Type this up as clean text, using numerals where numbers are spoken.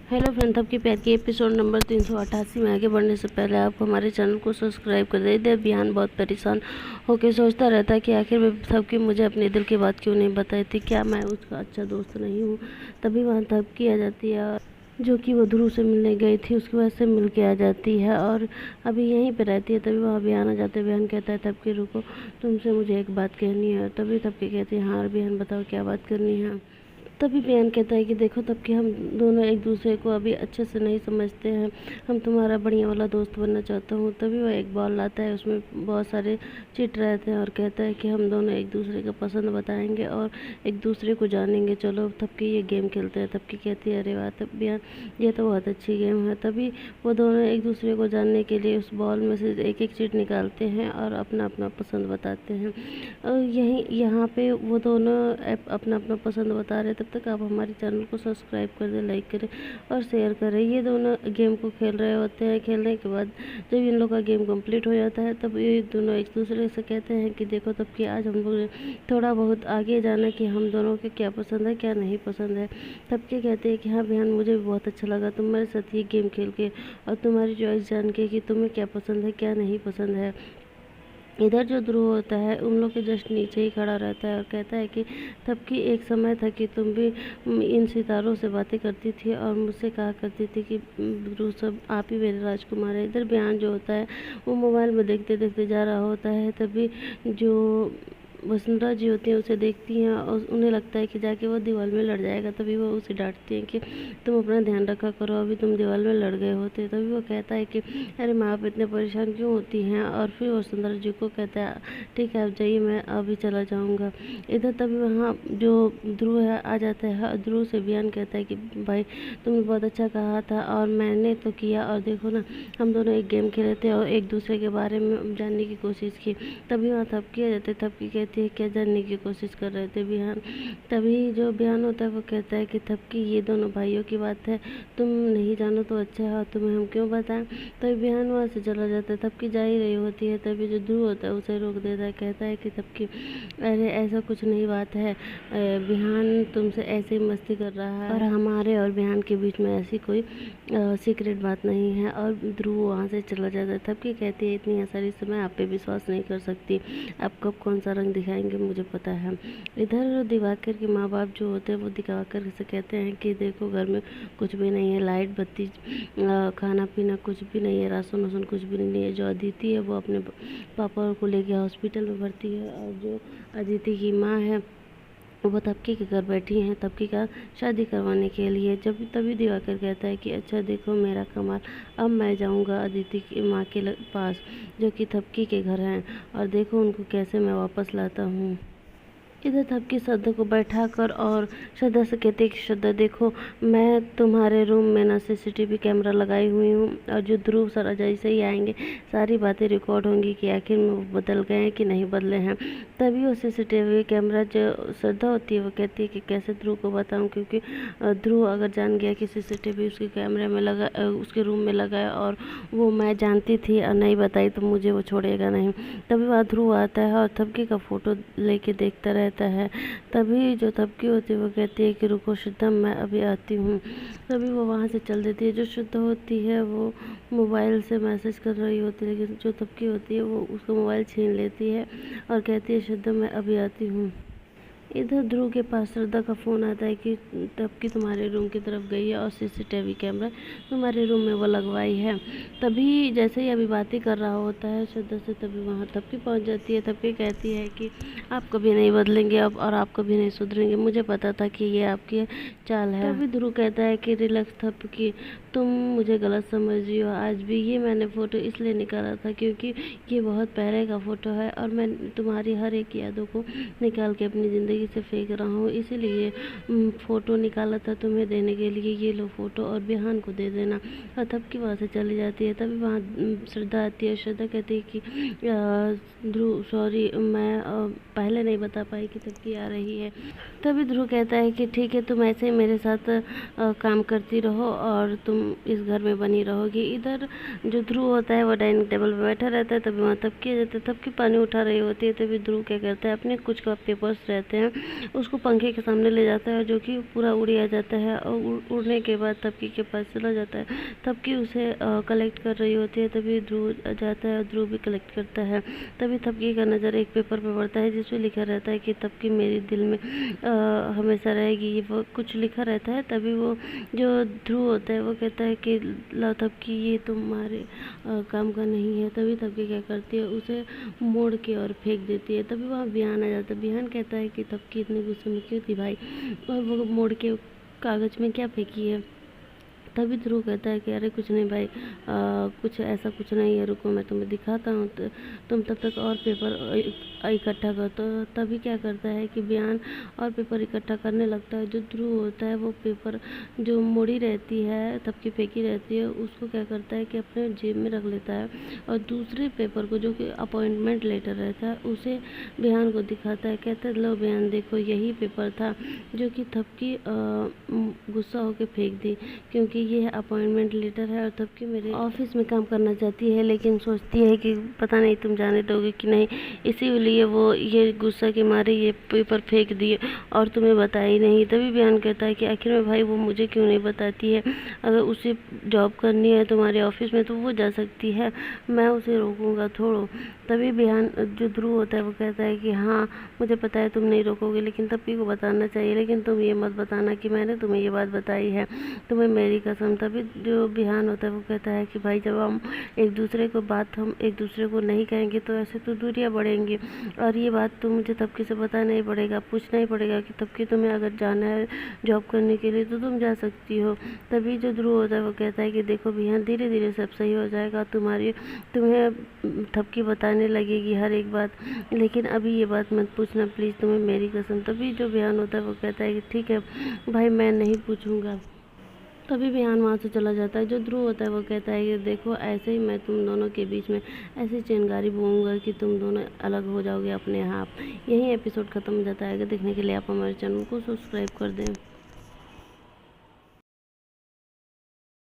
Hello friend, आपके प्यार के एपिसोड नंबर 388 में आगे बढ़ने से पहले आप हमारे चैनल को सब्सक्राइब कर दे। बिहान बहुत परेशान होकर सोचता रहता है कि आखिर में सबकी मुझे अपने दिल की बात क्यों नहीं बताई थी। क्या मैं उसका अच्छा दोस्त नहीं हूँ? तभी वहाँ थपकी आ जाती है जो कि वो ध्रुव से मिलने गई थी, उसकी वजह से मिल के आ जाती है और अभी यहीं पे रहती है। तभी वहाँ बिहान आ जाते हैं। बिहान कहता है थपकी रुको, तुमसे मुझे एक बात कहनी है। तभी थपकी कहती है हाँ बिहान बताओ क्या बात करनी है। तभी बिहान कहता है कि देखो तब कि हम दोनों एक दूसरे को अभी अच्छे से नहीं समझते हैं, हम तुम्हारा बढ़िया वाला दोस्त बनना चाहता हूँ। तभी वह एक बॉल लाता है, उसमें बहुत सारे चिट रहते हैं और कहता है कि हम दोनों एक दूसरे का पसंद बताएंगे और एक दूसरे को जानेंगे। चलो तब कि ये गेम खेलते हैं। तब की कहती है अरे वाह तब बिहान, ये तो बहुत अच्छी गेम है। तभी वो दोनों एक दूसरे को जानने के लिए उस बॉल में से एक एक चिट निकालते हैं और अपना अपना पसंद बताते हैं। और यहीं यहाँ पे वो दोनों अपना अपना पसंद बता रहे। तब तक आप हमारे चैनल को सब्सक्राइब कर दें, लाइक करें और शेयर करें। ये दोनों गेम को खेल रहे होते हैं। खेलने के बाद जब इन लोग का गेम कंप्लीट हो जाता है तब ये दोनों एक दूसरे से कहते हैं कि देखो तब कि आज हम लोग थोड़ा बहुत आगे जाना कि हम दोनों के क्या पसंद है क्या नहीं पसंद है। तब के कहते हैं कि हाँ बहन मुझे भी बहुत अच्छा लगा तुम्हारे साथ ये गेम खेल के और तुम्हारी चॉइस जान के कि तुम्हें क्या पसंद है क्या नहीं पसंद है। इधर जो ध्रुव होता है उन लोग के जस्ट नीचे ही खड़ा रहता है और कहता है कि तब की एक समय था कि तुम भी इन सितारों से बातें करती थी और मुझसे कहा करती थी कि ध्रुव सब आप ही मेरे राजकुमार है। इधर बयान जो होता है वो मोबाइल में देखते देखते जा रहा होता है। तभी जो वसुंधरा जी होती हैं उसे देखती हैं और उन्हें लगता है कि जाके वो दीवार में लड़ जाएगा। तभी वो उसे डांटती हैं कि तुम अपना ध्यान रखा करो, अभी तुम दीवार में लड़ गए होते। तभी वो कहता है कि अरे माँ आप इतने परेशान क्यों होती हैं। और फिर वसुंधरा जी को कहता है ठीक है आप जाइए, मैं अभी चला जाऊँगा। इधर तभी वहाँ जो ध्रुव है आ जाता है। ध्रुव से बियान कहता है कि भाई तुमने बहुत अच्छा कहा था और मैंने तो किया, और देखो ना हम दोनों एक गेम खेले थे और एक दूसरे के बारे में जानने की कोशिश की। तभी वहाँ थपकी आ जाते है। थपकी कहती है क्या जानने की कोशिश कर रहे थे बिहान। तभी जो बिहान होता है वो कहता है कि थपकी ये दोनों भाइयों की बात है, तुम नहीं जानो तो अच्छा है और तुम्हें हम क्यों बताएं। तभी बिहान वहाँ से चला जाता है। थपकी जा ही रही होती है। तभी जो ध्रुव होता है उसे रोक देता है, कहता है कि थपकी अरे ऐसा कुछ नहीं बात है, बिहान तुमसे ऐसे ही मस्ती कर रहा है और हमारे और बिहान के बीच में ऐसी कोई सीक्रेट बात नहीं है। और ध्रुव वहाँ से चला जाता है। थपकी कहती है इतनी आसानी से मैं आप पे विश्वास नहीं कर सकती, आप कब कौन सा रंग दिखाएंगे मुझे पता है। इधर दिवाकर के माँ बाप जो होते हैं वो दिवाकर से कहते हैं कि देखो घर में कुछ भी नहीं है, लाइट बत्ती खाना पीना कुछ भी नहीं है, राशन वासन कुछ भी नहीं है। जो अदिति है वो अपने पापा को लेके हॉस्पिटल में भर्ती है और जो अदिति की माँ है वो तबकी के घर बैठी हैं तबकी का शादी करवाने के लिए। जब तभी दिवाकर कहता है कि अच्छा देखो मेरा कमाल, अब मैं जाऊंगा अदिति की माँ के पास जो कि थपकी के घर हैं और देखो उनको कैसे मैं वापस लाता हूँ। इधर थपकी श्रद्धा को बैठा कर और श्रद्धा से कहते कि श्रद्धा देखो मैं तुम्हारे रूम में ना सीसीटीवी कैमरा लगाई हुई हूँ और जो ध्रुव सर जैसे ही आएंगे सारी बातें रिकॉर्ड होंगी कि आखिर में वो बदल गए हैं कि नहीं बदले हैं। तभी वो सीसीटीवी कैमरा जो श्रद्धा होती है वो कहती है कि कैसे ध्रुव को बताऊँ, क्योंकि ध्रुव अगर जान गया कि सीसीटीवी उसके कैमरे में लगा उसके रूम में लगा है और वो मैं जानती थी और नहीं बताई तो मुझे वो छोड़ेगा नहीं। तभी वहाँ ध्रुव आता है और थपकी का फ़ोटो लेके देखता रहता है। तभी जो थपकी होती है वो कहती है कि रुको श्रद्धा मैं अभी आती हूँ। तभी वो वहाँ से चल देती है। जो श्रद्धा होती है वो मोबाइल से मैसेज कर रही होती है, लेकिन जो थपकी होती है वो उसका मोबाइल छीन लेती है और कहती है श्रद्धा मैं अभी आती हूँ। इधर ध्रुव के पास श्रद्धा का फ़ोन आता है कि तबकी तुम्हारे रूम की तरफ गई है और सीसीटीवी कैमरा तुम्हारे रूम में वो लगवाई है। तभी जैसे ही अभी बातें कर रहा होता है श्रद्धा से, तभी वहाँ तबकी पहुँच जाती है। तबकी कहती है कि आप कभी नहीं बदलेंगे अब और आप कभी नहीं सुधरेंगे, मुझे पता था कि ये आपकी चाल है। तभी ध्रुव कहता है कि रिलैक्स थपकी, तुम मुझे गलत समझ रही हो। आज भी ये मैंने फ़ोटो इसलिए निकाला था क्योंकि ये बहुत पहले का फ़ोटो है और मैं तुम्हारी हर एक यादों को निकाल के अपनी ज़िंदगी से फेंक रहा हूँ, इसीलिए फ़ोटो निकाला था तुम्हें देने के लिए। ये लो फ़ोटो और बिहान को दे देना। और तब की वहाँ से चली जाती है। तभी वहाँ श्रद्धा आती है। श्रद्धा कहती है कि ध्रुव सॉरी मैं पहले नहीं बता पाई कि तब की आ रही है। तभी ध्रुव कहता है कि ठीक है तुम ऐसे ही मेरे साथ काम करती रहो और तुम इस घर में बनी रहोगी। इधर जो ध्रुव होता है वो डाइनिंग टेबल पे बैठा रहता है। तभी वहाँ तबकी आ जाता है। तबकी पानी उठा रही होती है। तभी ध्रुव क्या करता है अपने कुछ का पेपर्स रहते हैं उसको पंखे के सामने ले जाता है, जो कि पूरा उड़ जाता है। और उड़ने के बाद तबकी के पास चला जाता है। तबकी उसे कलेक्ट कर रही होती है, तभी ध्रुव जाता है और ध्रुव भी कलेक्ट करता है। तभी तबकी का नज़र एक पेपर पे पड़ता है, जिसमें लिखा रहता है कि तबकी मेरे दिल में हमेशा रहेगी, ये वो कुछ लिखा रहता है। तभी वो जो ध्रुव होता है वो कहता है कि ला तबकी, ये तुम्हारे काम का नहीं है। तभी तबकी क्या करती है, उसे मोड़ के और फेंक देती है। तभी वहाँ बिहान आ जाता है। बिहान कहता है कि तबकी इतने गुस्से में क्यों थी भाई, और वो मोड़ के कागज़ में क्या फेंकी है। तभी ध्रुव कहता है कि अरे कुछ नहीं भाई, कुछ ऐसा कुछ नहीं है, रुको मैं तुम्हें दिखाता हूँ। तो तुम तब तक और पेपर इकट्ठा कर। तो तभी क्या करता है कि बियान और पेपर इकट्ठा करने लगता है। जो ध्रुव होता है वो पेपर जो मोड़ी रहती है, तबकी फेंकी रहती है, उसको क्या करता है कि अपने जेब में रख लेता है। और दूसरे पेपर को, जो कि अपॉइंटमेंट लेटर रहता है, उसे बिहान को दिखाता है। कहता है लो बिहान देखो, यही पेपर था जो कि तबकी गुस्सा होकर फेंक दी, क्योंकि ये अपॉइंटमेंट लेटर है। और तबकी मेरे ऑफिस में काम करना चाहती है, लेकिन सोचती है कि पता नहीं तुम जाने दोगे कि नहीं, इसीलिए वो ये गुस्सा के मारे ये पेपर फेंक दिए और तुम्हें बताई नहीं। तभी बयान कहता है कि आखिर में भाई वो मुझे क्यों नहीं बताती है, अगर उसे जॉब करनी है तुम्हारे ऑफिस में तो वो जा सकती है, मैं उसे रोकूंगा थोड़ो। तभी बयान जो ध्रुव होता है वो कहता है कि हाँ मुझे पता है तुम नहीं रोकोगे, लेकिन तबकी को बताना चाहिए, लेकिन तुम ये मत बताना कि मैंने तुम्हें ये बात बताई है, तुम्हें मेरी कसम। तभी जो बिहान होता है वो कहता है कि भाई जब हम एक दूसरे को नहीं कहेंगे तो ऐसे तो दूरियां बढ़ेंगी, और ये बात तो मुझे तबकी से बताना ही पड़ेगा, पूछना ही पड़ेगा कि तबकी तुम्हें अगर जाना है जॉब करने के लिए तो तुम जा सकती हो। तभी जो ध्रुव होता है वो कहता है कि देखो बिहान, धीरे धीरे सब सही हो जाएगा, तुम्हें तबकी बताने लगेगी हर एक बात, लेकिन अभी ये बात मत पूछना प्लीज़, तुम्हें मेरी कसम। तभी जो बिहान होता है वो कहता है कि ठीक है भाई, मैं नहीं पूछूंगा। तभी बिहान वहाँ से चला जाता है। जो ध्रुव होता है वो कहता है कि देखो ऐसे ही मैं तुम दोनों के बीच में ऐसी चिंगारी बोऊंगा कि तुम दोनों अलग हो जाओगे अपने आप। यही एपिसोड ख़त्म हो जाता है। देखने के लिए आप हमारे चैनल को सब्सक्राइब कर दें।